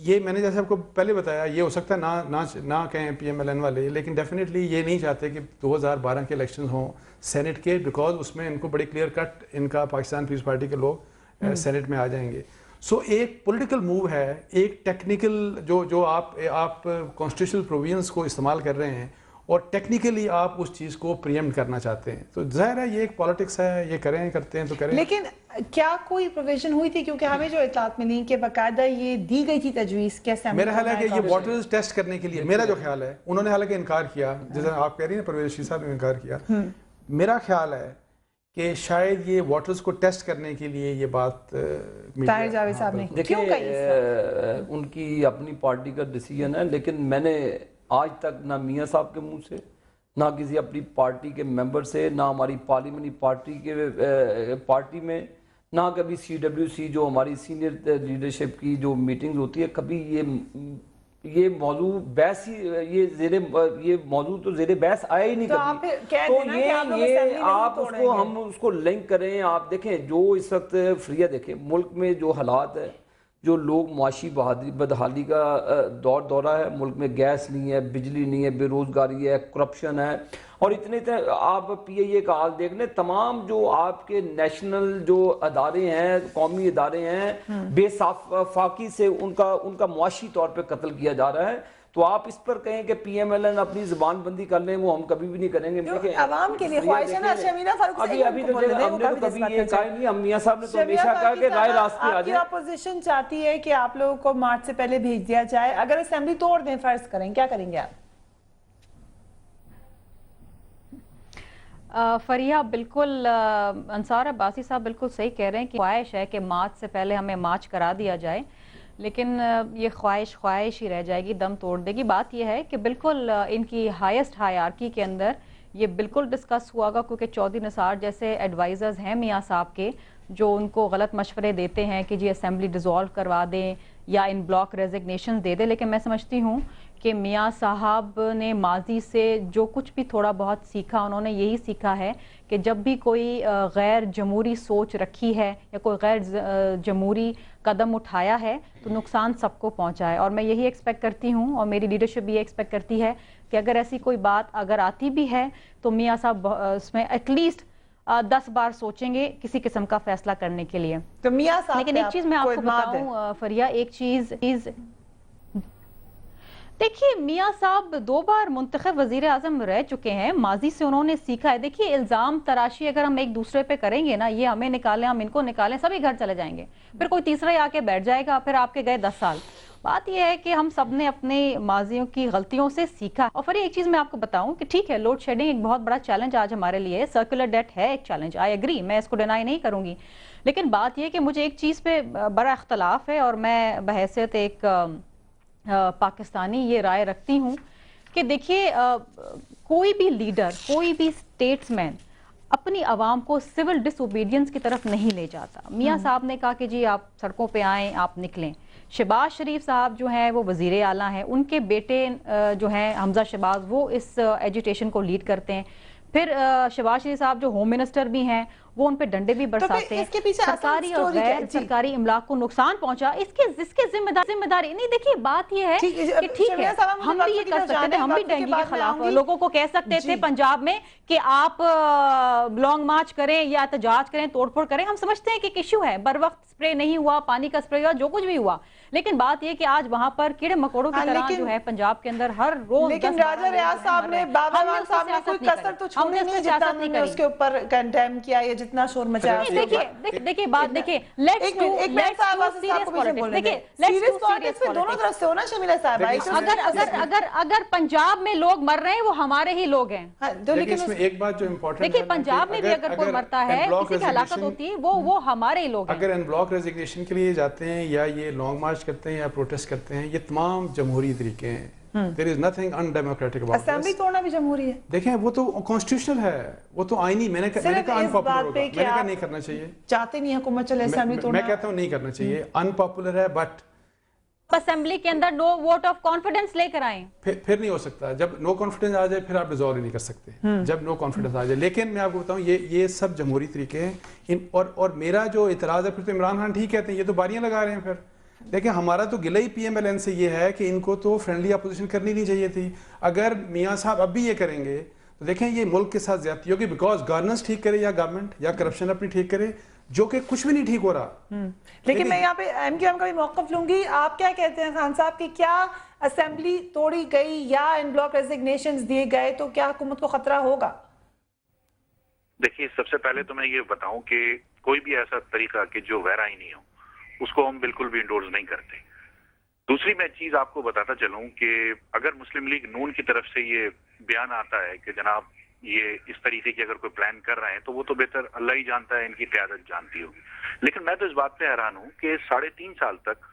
یہ میں نے جیسے آپ کو پہلے بتایا یہ ہو سکتا ہے نہ کہیں پی ایم ایل این والے، لیکن ڈیفینیٹلی یہ نہیں چاہتے کہ 2012 کے الیکشن ہوں سینٹ کے، بیکاز اس میں ان کو بڑے کلیئر کٹ ان کا پاکستان پیپلز پارٹی کے لوگ سینٹ میں آ جائیں گے. سو ایک پولیٹیکل موو ہے، ایک ٹیکنیکل جو آپ کانسٹیٹیوشنل پروویژنس کو استعمال کر رہے ہیں اور ٹیکنیکلی آپ اس چیز کو پریمپٹ کرنا چاہتے ہیں. تو ظاہر ہے یہ ایک پالیٹکس ہے، یہ کرتے ہیں تو کریں. لیکن کیا کوئی پروویژن ہوئی تھی؟ کیونکہ ہمیں جو اطلاعات ملی کہ باقاعدہ یہ دی گئی تھی تجویز کہ میرا خیال ہے کہ یہ واٹرز ٹیسٹ کرنے کے لیے، میرا جو خیال ہے انہوں نے حالانکہ انکار کیا، جیسے آپ کہہ رہی ہیں پرویز رشید صاحب نے انکار کیا. میرا خیال ہے کہ شاید یہ واٹرز کو ٹیسٹ کرنے کے لیے یہ بات طاہر جاوید صاحب نے کیوں کہی؟ ان کی اپنی پارٹی کا ڈیسیجن ہے، لیکن میں نے آج تک نہ میاں صاحب کے منہ سے، نہ کسی اپنی پارٹی کے ممبر سے، نہ ہماری پارلیمنٹری پارٹی میں، نہ کبھی CWC جو ہماری سینئر لیڈرشپ کی جو میٹنگز ہوتی ہے، کبھی یہ موضوع بحث ہی یہ موضوع تو زیر بحث آیا ہی نہیں کبھی. تو یہ آپ اس کو ہم اس کو لنک کریں. آپ دیکھیں جو اس وقت فریہ دیکھیں ملک میں جو حالات ہے، جو لوگ معاشی بدحالی کا دورہ ہے، ملک میں گیس نہیں ہے، بجلی نہیں ہے، بے روزگاری ہے، کرپشن ہے، اور اتنے آپ PIA کا حال دیکھ لیں. تمام جو آپ کے نیشنل جو ادارے ہیں، قومی ادارے ہیں، بے صفاقی سے ان کا معاشی طور پہ قتل کیا جا رہا ہے. تو آپ اس پر کہیں کہ PMLN اپنی زبان بندی کر لیں، وہ ہم کبھی بھی نہیں کریں گے. عوام کے لیے خواہش ہے نا. شمینہ فاروق ابھی ہم نے تو کبھی یہ کہا نہیں. ہم میاں صاحب نے تو ہمیشہ کہا کہ رائے راست پہ آ جائیں. آپ کی اپوزیشن چاہتی ہے کہ آپ لوگوں کو مارچ سے پہلے بھیج دیا جائے، اگر اسمبلی توڑ دیں فرض کریں، کیا کریں گے آپ؟ فریہ بالکل انصار عباسی صاحب بالکل صحیح کہہ رہے ہیں کہ خواہش ہے کہ مارچ سے پہلے ہمیں مارچ کرا دیا جائے، لیکن یہ خواہش ہی رہ جائے گی، دم توڑ دے گی. بات یہ ہے کہ بالکل ان کی ہائیسٹ ہائرارکی کے اندر یہ بالکل ڈسکس ہوا گا، کیونکہ چودھری نثار جیسے ایڈوائزرز ہیں میاں صاحب کے، جو ان کو غلط مشورے دیتے ہیں کہ جی اسمبلی ڈیزولو کروا دیں یا ان بلاک ریزگنیشن دے دیں. لیکن میں سمجھتی ہوں کہ میاں صاحب نے ماضی سے جو کچھ بھی تھوڑا بہت سیکھا، انہوں نے یہی سیکھا ہے کہ جب بھی کوئی غیر جمہوری سوچ رکھی ہے یا کوئی غیر جمہوری قدم اٹھایا ہے تو نقصان سب کو پہنچا ہے. اور میں یہی ایکسپیکٹ کرتی ہوں، اور میری لیڈرشپ بھی یہ ایکسپیکٹ کرتی ہے کہ اگر ایسی کوئی بات اگر آتی بھی ہے تو میاں صاحب اس میں ایٹ لیسٹ 10 بار سوچیں گے کسی قسم کا فیصلہ کرنے کے لیے. تو میاں صاحب لیکن ایک چیز میں آپ کو بتاؤں فریہ، ایک چیز دیکھیے، میاں صاحب 2 بار منتخب وزیر اعظم رہ چکے ہیں، ماضی سے انہوں نے سیکھا ہے. دیکھیے الزام تراشی اگر ہم ایک دوسرے پہ کریں گے نا، یہ ہمیں نکالیں ہم ان کو نکالیں، سبھی گھر چلے جائیں گے، پھر کوئی تیسرا ہی آ کے بیٹھ جائے گا، پھر آپ کے گئے 10 سال. بات یہ ہے کہ ہم سب نے اپنے ماضیوں کی غلطیوں سے سیکھا. اور پھر ایک چیز میں آپ کو بتاؤں کہ ٹھیک ہے لوڈ شیڈنگ ایک بہت بڑا چیلنج آج ہمارے لیے، سرکولر ڈیٹ ہے ایک چیلنج، آئی ایگری، میں اس کو ڈینائی نہیں کروں گی. لیکن بات یہ کہ مجھے ایک چیز پہ بڑا اختلاف ہے، اور میں بحیثیت ایک پاکستانی یہ رائے رکھتی ہوں کہ دیکھیے کوئی بھی لیڈر، کوئی بھی اسٹیٹس مین اپنی عوام کو سول ڈس اوبیڈینس کی طرف نہیں لے جاتا. میاں صاحب نے کہا کہ جی آپ سڑکوں پہ آئیں، آپ نکلیں. شہباز شریف صاحب جو ہیں وہ وزیر اعلیٰ ہیں، ان کے بیٹے جو ہیں حمزہ شہباز، وہ اس ایجوٹیشن کو لیڈ کرتے ہیں. پھر شہباز شریف صاحب جو ہوم منسٹر بھی ہیں، وہ ان پہ ڈنڈے بھی برساتے ہیں. سرکاری اور غیر سرکاری املاک کو نقصان پہنچا، اس کے ذمہ داری نہیں. دیکھیے بات یہ ہے کہ ٹھیک ہے ہم بھی یہ کر سکتے تھے، ہم بھی ڈینگی کے خلاف لوگوں کو کہہ سکتے تھے پنجاب میں کہ آپ لانگ مارچ کریں یا احتجاج کریں، توڑ پھوڑ کریں. ہم سمجھتے ہیں کہ ایک ایشو ہے، بر وقت سپرے نہیں ہوا، پانی کا سپرے ہوا، جو کچھ بھی ہوا. لیکن بات یہ کہ آج وہاں پر کیڑے مکوڑوں کی طرح جو ہے پنجاب کے اندر ہر روز، لیکن راجہ ریاض صاحب نے، بابا مان صاحب نے کوئی کسر تو چھوڑی نہیں جتنا انہوں نے اس کے اوپر کنڈیم کیا یا جتنا شور مچایا. دیکھیے بات دیکھیں، لیٹس ڈو سیریس پالیٹکس پہ دونوں طرف سے ہونا. شمیلہ صاحب اگر پنجاب میں لوگ مر رہے ہیں وہ ہمارے ہی لوگ ہیں. لیکن اس میں ایک بات جو امپورٹنٹ ہے، دیکھیے پنجاب میں بھی اگر کوئی مرتا ہے، کسی کی ہلاکت ہوتی ہے، وہ ہمارے ہی لوگ ہیں. اگر ان بلاک ریزگنیشن کے لیے جاتے ہیں یا یہ لانگ مارچ کرتے ہیں یا پروٹیسٹ کرتے ہیں، یہ تمام جمہوری طریقے ہیں. There is nothing undemocratic about this. Assembly توڑنا بھی جمہوری ہے. دیکھیں وہ تو کانسٹیٹیوشنل ہے، وہ تو آئینی. میں نے کہا انپاپولر ہوگا، میں نے کہا نہیں کرنا چاہیے. چاہتے نہیں حکومت چلے اسمبلی توڑنا. میں کہتا ہوں نہیں کرنا چاہیے، انپاپولر ہے. بٹ اسمبلی کے اندر نو ووٹ آف کانفیڈنس لے کر آئیں. پھر نہیں ہو سکتا. جب نو کانفیڈنس آ جائے پھر آپ ڈیزالو ہی نہیں کر سکتے، جب نو کانفیڈنس آ جائے. لیکن میں آپ کو بتاؤں یہ سب جمہوری طریقے ہیں. اور میرا جو اعتراض ہے، پھر تو عمران خان ٹھیک کہتے ہیں، یہ تو باریاں لگا رہے ہیں. پھر دیکھیں ہمارا تو گلہ ہی پی ایم ایل این سے یہ ہے کہ ان کو تو فرینڈلی اپوزیشن کرنی نہیں چاہیے تھی. اگر میاں صاحب اب بھی یہ کریں گے تو دیکھیں یہ ملک کے ساتھ زیادتی ہوگی, بیکاز گورننس ٹھیک کرے یا گورنمنٹ یا کرپشن اپنی ٹھیک کرے, جو کہ کچھ بھی نہیں ٹھیک ہو رہا. لیکن میں یہاں پہ ایم کیو ایم کا بھی موقف لوں گی. آپ کیا کہتے ہیں خان صاحب کہ کیا اسمبلی توڑی گئی یا ان بلاک ریزگنیشنز دیے گئے تو کیا حکومت کو خطرہ ہوگا؟ دیکھیے سب سے پہلے تو میں یہ بتاؤں کہ کوئی بھی ایسا طریقہ کہ جو غیر آئینی ہو اس کو ہم بالکل بھی انڈورس نہیں کرتے. دوسری میں چیز آپ کو بتاتا چلوں کہ اگر مسلم لیگ نون کی طرف سے یہ بیان آتا ہے کہ جناب یہ اس طریقے کی اگر کوئی پلان کر رہے ہیں تو وہ تو بہتر اللہ ہی جانتا ہے, ان کی قیادت جانتی ہوگی. لیکن میں تو اس بات پہ حیران ہوں کہ 3.5 سال تک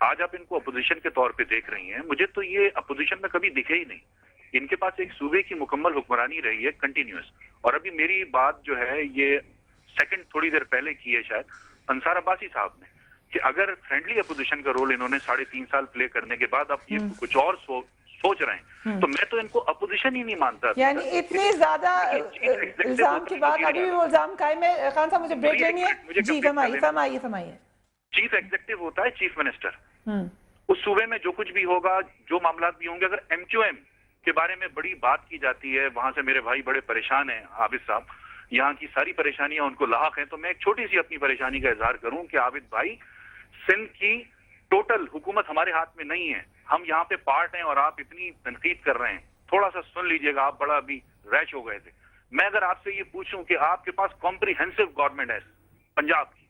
آج آپ ان کو اپوزیشن کے طور پہ دیکھ رہی ہیں. مجھے تو یہ اپوزیشن میں کبھی دکھے ہی نہیں. ان کے پاس ایک صوبے کی مکمل حکمرانی رہی ہے کنٹینیوس. اور ابھی میری بات جو ہے یہ سیکنڈ تھوڑی دیر پہلے کی ہے شاید انصار عباسی صاحب نے, کہ اگر فرینڈلی اپوزیشن کا رول انہوں نے 3.5 سال پلے کرنے کے بعد اب یہ کچھ اور سوچ رہے ہیں تو میں تو ان کو اپوزیشن ہی نہیں مانتا. یعنی اتنے زیادہ الزام کے بعد ابھی بھی وہ الزام قائم ہے. خان صاحب مجھے بریک لینی ہے. جی فرمائیے. چیف ایگزیکٹو ہوتا ہے چیف منسٹر. اس صوبے میں جو کچھ بھی ہوگا, جو معاملات بھی ہوں گے, اگر ایم کیو ایم کے بارے میں بڑی بات کی جاتی ہے, وہاں سے میرے بھائی بڑے پریشان ہیں عابد صاحب, یہاں کی ساری پریشانیاں ان کو لاحق ہیں, تو میں ایک چھوٹی سی اپنی پریشانی کا اظہار کروں کہ عابد بھائی سندھ کی ٹوٹل حکومت ہمارے ہاتھ میں نہیں ہے. ہم یہاں پہ پارٹ ہیں اور آپ اتنی تنقید کر رہے ہیں, تھوڑا سا سن لیجئے گا, آپ بڑا ابھی ریش ہو گئے تھے. میں اگر آپ سے یہ پوچھوں کہ آپ کے پاس کمپریہنسو گورنمنٹ ہے پنجاب کی,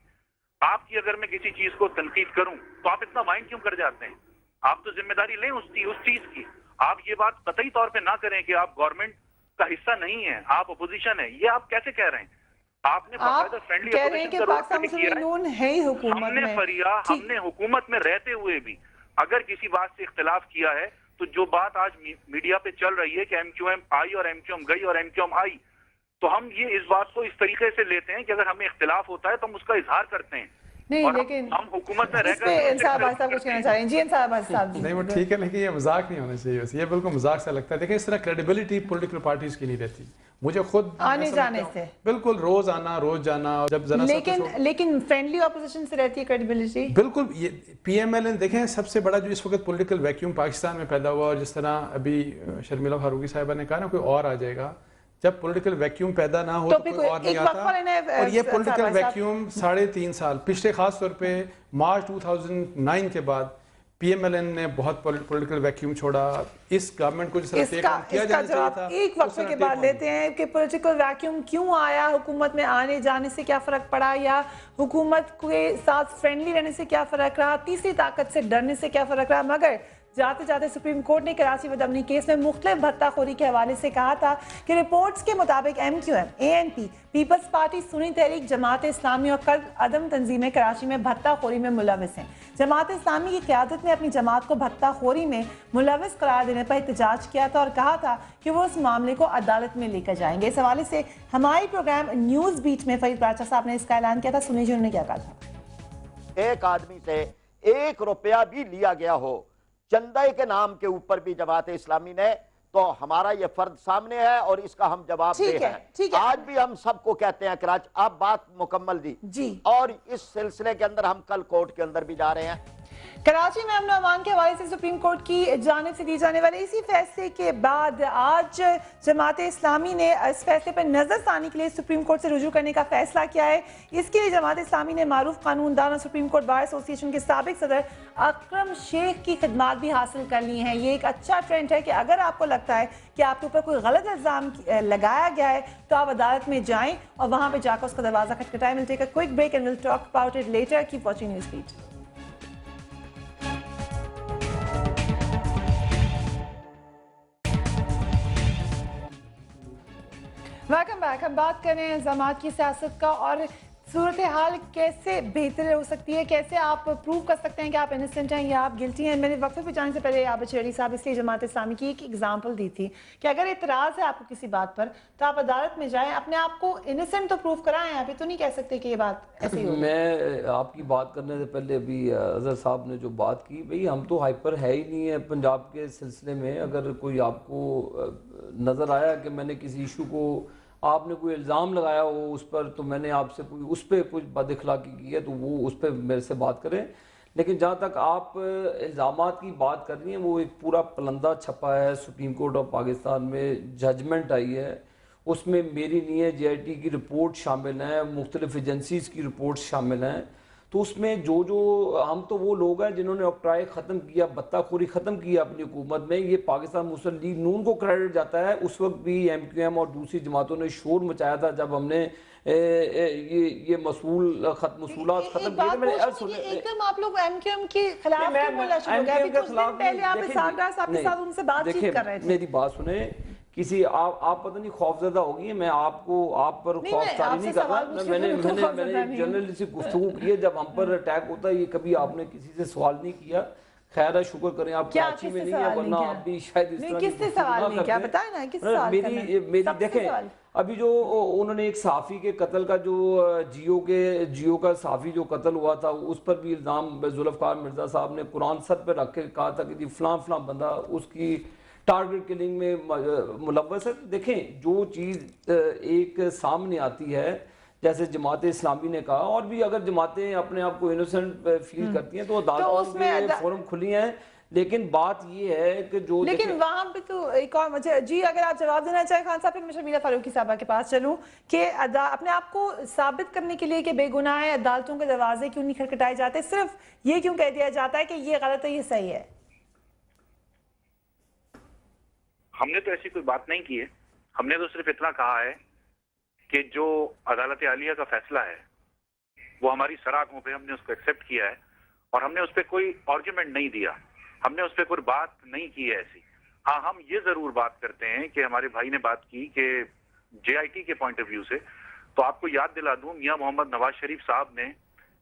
آپ کی اگر میں کسی چیز کو تنقید کروں تو آپ اتنا مائنڈ کیوں کر جاتے ہیں؟ آپ تو ذمہ داری لیں اس چیز کی. آپ یہ بات قطعی طور پہ نہ کریں کہ آپ گورنمنٹ کا حصہ نہیں ہیں, آپ اپوزیشن ہیں. یہ آپ کیسے کہہ رہے ہیں؟ آپ نے باقاعدہ فرینڈلی کہہ رہے ہیں کہ پاکستان مسلم لیگ نون ہے ہی حکومت میں. ہم نے حکومت میں رہتے ہوئے بھی اگر کسی بات سے اختلاف کیا ہے تو جو بات آج میڈیا پہ چل رہی ہے کہ ایم کیو ایم آئی اور ایم کیو ایم گئی اور ایم کیو ایم آئی, تو ہم یہ اس بات کو اس طریقے سے لیتے ہیں کہ اگر ہمیں اختلاف ہوتا ہے تو ہم اس کا اظہار کرتے ہیں. نہیں لیکن ہم حکومت میں رہ اس پہ انصار عباسی صاحب کچھ کہنا چاہ رہے ہیں. جی انصار عباسی صاحب. نہیں وہ ٹھیک ہے, لیکن یہ مذاق نہیں ہونا چاہیے. یہ بالکل مذاق سا لگتا ہے. دیکھیں اس طرح کریڈیبلٹی پولیٹیکل پارٹیز کی نہیں رہتی. مجھے خود آنے جانے سے بالکل روز آنا روز جانا, جب لیکن فرینڈلی اپوزیشن سے رہتی ہے کریڈیبلٹی. بالکل. یہ پی ایم ایل این دیکھیں سب سے بڑا جو اس وقت پولیٹیکل ویکیوم پاکستان میں پیدا ہوا, اور جس طرح ابھی شرمیلا فاروقی صاحبہ نے کہا نا کوئی اور آ جائے گا, جب پولیٹیکل ویکیوم پیدا نہ ہو تو کوئی اور نہیں آتا. اور یہ پولیٹیکل ویکیوم 3.5 سال پچھلے, خاص طور پہ مارچ 2009 کے بعد پی ایم ایل این نے بہت پولیٹیکل ویکیوم چھوڑا. اس گورنمنٹ کو جس طرح ٹیک آن کیا جانا چاہیے تھا. ایک وقفے کے بعد لیتے ہیں کہ پولیٹیکل ویکیوم کیوں آیا, حکومت میں آنے جانے سے کیا فرق پڑا, یا حکومت کے ساتھ فرینڈلی رہنے سے کیا فرق رہا, تیسری طاقت سے ڈرنے سے کیا فرق رہا. مگر جاتے جاتے سپریم کورٹ نے کراچی ودمنی کیس میں مختلف بھتہ خوری کے حوالے سے کہا تھا کہ رپورٹس کے مطابق ایم کیو ایم, اے این پی, پیپلز پارٹی, سنی تحریک, جماعت اسلامی اور قلب عدم تنظیمیں کراچی میں بھتہ خوری میں ملوث ہیں. جماعت اسلامی کی قیادت نے اپنی جماعت کو بھتہ خوری میں ملوث قرار دینے پر احتجاج کیا تھا اور کہا تھا کہ وہ اس معاملے کو عدالت میں لے کر جائیں گے. اس حوالے سے ہماری پروگرام نیوز بیٹ میں فرید باچا صاحب نے اس کا اعلان کیا تھا. سنیے جی انہوں نے کیا کہا تھا. ایک آدمی سے 1 روپیہ بھی لیا گیا ہو چندے کے نام کے اوپر بھی جماعت اسلامی نے, تو ہمارا یہ فرد سامنے ہے اور اس کا ہم جواب دے ہیں. آج بھی ہم سب کو کہتے ہیں کراچی, آپ بات مکمل دی جی, اور اس سلسلے کے اندر ہم کل کورٹ کے اندر بھی جا رہے ہیں. کراچی میں امن و امان کے حوالے سے سپریم کورٹ کی جانب سے دی جانے والے اسی فیصلے کے بعد آج جماعت اسلامی نے اس فیصلے پر نظر ثانی کے لیے سپریم کورٹ سے رجوع کرنے کا فیصلہ کیا ہے. اس کے لیے جماعت اسلامی نے معروف قانون دان اور سپریم کورٹ بار ایسوسی ایشن کے سابق صدر اکرم شیخ کی خدمات بھی حاصل کر لی ہیں. یہ ایک اچھا ٹرینڈ ہے کہ اگر آپ کو لگتا ہے کہ آپ کے اوپر کوئی غلط الزام لگایا گیا ہے تو آپ عدالت میں جائیں اور وہاں پہ جا کر اس کا دروازہ کھٹکھٹائیں. We'll take a quick break and we'll talk about it later. Keep watching Newsbeat. Welcome back. ہم بات کر رہے ہیں الزامات کی سیاست کا اور صورتحال کیسے بہتر ہو سکتی ہے, کیسے آپ پروو کر سکتے ہیں کہ آپ انسنٹ ہیں یا آپ گلٹی ہیں. میں نے وقفے پہ جانے سے پہلے عابد شہری صاحب اس لیے جماعت اسلامی کی ایک ایگزامپل دی تھی کہ اگر اعتراض ہے آپ کو کسی بات پر تو آپ عدالت میں جائیں, اپنے آپ کو انسنٹ تو پروف کرائیں. آپ یہ تو نہیں کہہ سکتے کہ یہ بات ایسی ہو. میں آپ کی بات کرنے سے پہلے ابھی اظہر صاحب نے جو بات کی, بھئی ہم تو ہائپر ہے ہی نہیں ہے پنجاب کے سلسلے میں. اگر کوئی آپ کو نظر آیا کہ میں نے کسی ایشو کو, آپ نے کوئی الزام لگایا ہو اس پر, تو میں نے آپ سے اس پہ کچھ بد اخلاقی کی ہے تو وہ اس پہ میرے سے بات کریں. لیکن جہاں تک آپ الزامات کی بات کر رہی ہیں، وہ ایک پورا پلندہ چھپا ہے سپریم کورٹ آف پاکستان میں، ججمنٹ آئی ہے، اس میں میری نہیں ہے، جے آئی ٹی کی رپورٹ شامل ہیں، مختلف ایجنسیز کی رپورٹ شامل ہیں. تو اس میں جو ہم تو وہ لوگ ہیں جنہوں نے آکٹرائے ختم کیا، بتہ خوری ختم کیا اپنی حکومت میں. یہ پاکستان مسلم لیگ نون کو کریڈٹ جاتا ہے. اس وقت بھی ایم کیو ایم اور دوسری جماعتوں نے شور مچایا تھا جب ہم نے یہ مصولات ختم کیے. ایک دم آپ لوگ ایم کیو ایم کے خلاف کیوں بولنا شروع ہو گیا؟ ابھی کچھ دن پہلے آپ اسحاق صاحب کے ساتھ ان سے بات چیت کر رہے تھے. میری بات سنیں، کسی آپ پتہ نہیں خوف زدہ ہو گئی ہیں، میں آپ پر خوف تاری نہیں کر رہا. میں نے جنرل سے گفتگو کی ہے، جب ہم پر اٹیک ہوتا ہے یہ کبھی آپ نے کسی سے سوال نہیں کیا. خیر ہے، شکر کریں آپ کراچی میں نہیں ہیں، ورنہ آپ بھی شاید اس طرح کس سے سوال نہیں کیا بتائیں نا، کس سوال کرنا ہے؟ میری دیکھیں، ابھی جو انہوں نے ایک صحافی کے قتل کا، جو جیو کا صحافی جو قتل ہوا تھا، اس پر بھی الزام ذوالفقار مرزا صاحب نے قرآن سر پہ رکھ کے کہا تھا کہ جی فلاں فلاں بندہ اس کی ٹارگٹ کلنگ میں ملوث ہے. دیکھیں جو چیز ایک سامنے آتی ہے، جیسے جماعت اسلامی نے کہا، اور بھی اگر جماعتیں اپنے آپ کو انوسنٹ فیل کرتی ہیں تو عدالتوں کے فورم کھلی ہیں. لیکن بات یہ ہے کہ جو لیکن وہاں پہ تو ایک اور مجھے جی اگر آپ جواب دینا چاہیں خان صاحب، پھر میں شمیلہ فاروقی صاحبہ کے پاس چلوں کہ اپنے آپ کو ثابت کرنے کے لیے کہ بے گناہ ہے، عدالتوں کے دروازے کیوں نہیں کھٹکھٹائے جاتے، صرف یہ کیوں کہہ دیا جاتا ہے کہ یہ غلط ہے یہ صحیح ہے؟ ہم نے تو ایسی کوئی بات نہیں کی ہے. ہم نے تو صرف اتنا کہا ہے کہ جو عدالت عالیہ کا فیصلہ ہے وہ ہماری سراغوں پہ ہم نے اس کو ایکسیپٹ کیا ہے، اور ہم نے اس پہ کوئی آرگیومنٹ نہیں دیا، ہم نے اس پہ کوئی بات نہیں کی ہے ایسی. ہاں ہم یہ ضرور بات کرتے ہیں کہ ہمارے بھائی نے بات کی کہ جے آئی ٹی کے پوائنٹ آف ویو سے، تو آپ کو یاد دلا دوں میاں محمد نواز شریف صاحب نے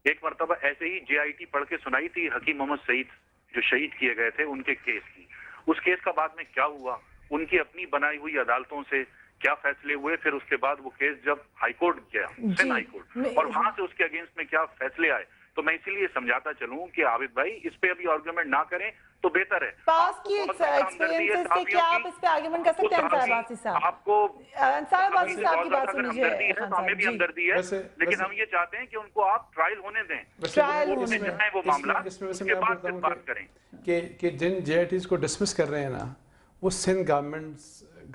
ایک مرتبہ ایسے ہی جے آئی ٹی پڑھ کے سنائی تھی حکیم محمد سعید جو شہید کیے گئے تھے ان کے کیس کی. اس کیس کا بعد میں کیا ہوا، ان کی اپنی بنائی ہوئی عدالتوں سے کیا فیصلے ہوئے، پھر اس کے بعد وہ کیس جب ہائی کورٹ گیا، سندھ ہائی کورٹ، اور وہاں سے اس کے اگینسٹ میں کیا فیصلے آئے. تو میں اسی لیے سمجھاتا چلوں کہ عابد بھائی اس پہ ابھی آرگیومنٹ نہ کریں تو بہتر ہے. پاس کی ایکسپیرینسز سے کیا آپ اس پہ آرگیومنٹ کر سکتے ہیں انصار عباسی صاحب؟ آپ کو انصار عباسی صاحب کی بات سن لیجیے. ہمیں بھی ہمدردی ہے، لیکن ہم یہ چاہتے ہیں کہ ان کو آپ ٹرائل ہونے دیں، ٹرائل ہونے دیں وہ معاملہ اس کے بعد پھر بات کریں. کہ جن جے آئی ٹیز کو ڈسمس کر رہے ہیں نا، وہ سندھ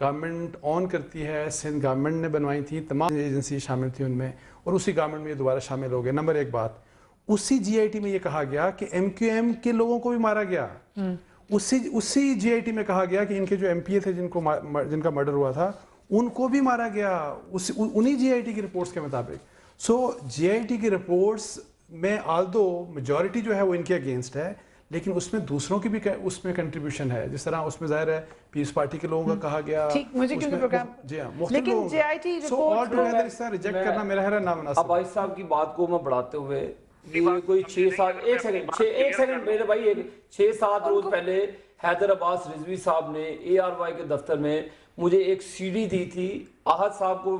گورنمنٹ آن کرتی ہے، سندھ گورنمنٹ نے بنوائی تھی، تمام ایجنسی شامل تھی ان میں، اور اسی گورنمنٹ میں یہ دوبارہ شامل ہو گئے. نمبر ایک بات، اسی جی آئی ٹی میں یہ کہا گیا کہ ایم کیو ایم کے لوگوں کو بھی مارا گیا. اسی جی آئی ٹی میں کہا گیا کہ ان کے جو ایم پی اے تھے جن کا مرڈر ہوا تھا ان کو بھی مارا گیا، انہی جی آئی ٹی کی رپورٹس کے مطابق. سو جی آئی ٹی کی رپورٹس میں آلدو میجورٹی جو ہے وہ ان کے اگینسٹ ہے، لیکن اس میں دوسروں کی بھی اس میں کنٹریبیوشن ہے. جس طرح اس میں ظاہر ہے پیس پارٹی کے لوگوں کا کہا گیا، مجھے کیونکہ پروگرام جی ہاں لیکن J I T so all together report اس طرح ریجیکٹ کرنا میرا خیال ہے نامناسب. عباسی صاحب کی بات کو میں بڑھاتے ہوئے، یہ کوئی 6-7 ایک سیکنڈ میرے بھائی، 6-7 روز پہلے حیدر عباس رضوی صاحب نے اے آر وائی کے دفتر میں مجھے ایک سی ڈی دی تھی، احد صاحب کو،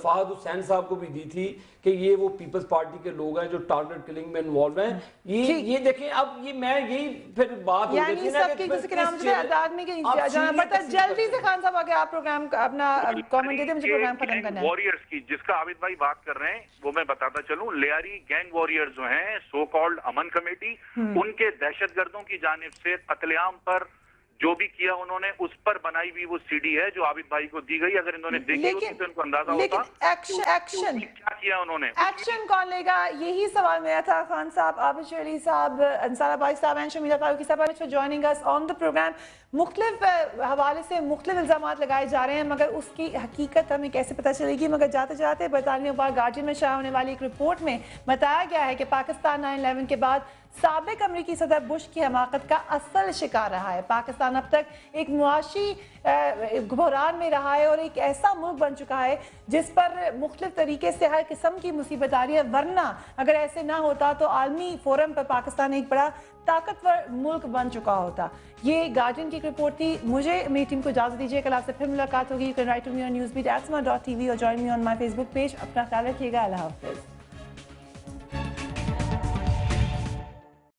فہد حسین صاحب کو بھی دی تھی کہ یہ وہ پیپلز پارٹی کے لوگ ہیں جو ٹارگٹ کلنگ میں انوالو ہیں. یہ دیکھیں، اب یہ میں یہی پھر بات ہو یعنی سب کی جس کے نام سے اعداد میں کہ جانا پڑتا ہے. جلدی سے خان صاحب آگے آپ پروگرام اپنا کامنٹ دیتے ہیں، مجھے پروگرام ختم کرنا ہے. وارئرز کی جس کا عابد بھائی بات کر رہے ہیں وہ میں بتاتا چلوں، لیاری گینگ وارئرز جو ہیں، سو کالڈ امن کمیٹی، ان کے دہشت گردوں کی جانب سے قتل عام پر جو بھی کیا انہوں نے، اس پر بنائی ہوئی وہ سی ڈی ہے جو عابد بھائی کو دی گئی. اگر انہوں نے دیکھی ہوتی تو ان کو اندازہ ہوتا ایکشن کیا کیا انہوں نے. ایکشن کون لے گا، یہی سوال میرا تھا. خان صاحب، عابد شعری صاحب، انصار عباسی صاحب and Shamila Farooqui Sahab for joining us on the programme. مختلف حوالے سے مختلف الزامات لگائے جا رہے ہیں، مگر اس کی حقیقت ہمیں کیسے پتہ چلے گی؟ مگر جاتے جاتے برطانوی اخبار گارڈین میں شائع ہونے والی ایک رپورٹ میں بتایا گیا ہے کہ پاکستان 9/11 کے بعد سابق امریکی صدر بش کی حماقت کا اصل شکار رہا ہے. پاکستان اب تک ایک معاشی بحران میں رہا ہے اور ایک ایسا ملک بن چکا ہے جس پر مختلف طریقے سے ہر قسم کی مصیبت آ رہی ہے. ورنہ اگر ایسے نہ ہوتا تو عالمی فورم پر پاکستان ایک بڑا طاقتور ملک بن چکا ہوتا. یہ گارڈین کی رپورٹ تھی. مجھے میری ٹیم کو اجازت دیجیے، کل آپ سے پھر ملاقات ہوگی. You can write to me on newsbeat@sma.tv or join me on my Facebook page. اپنا خیال رکھیے گا. اللہ حافظ.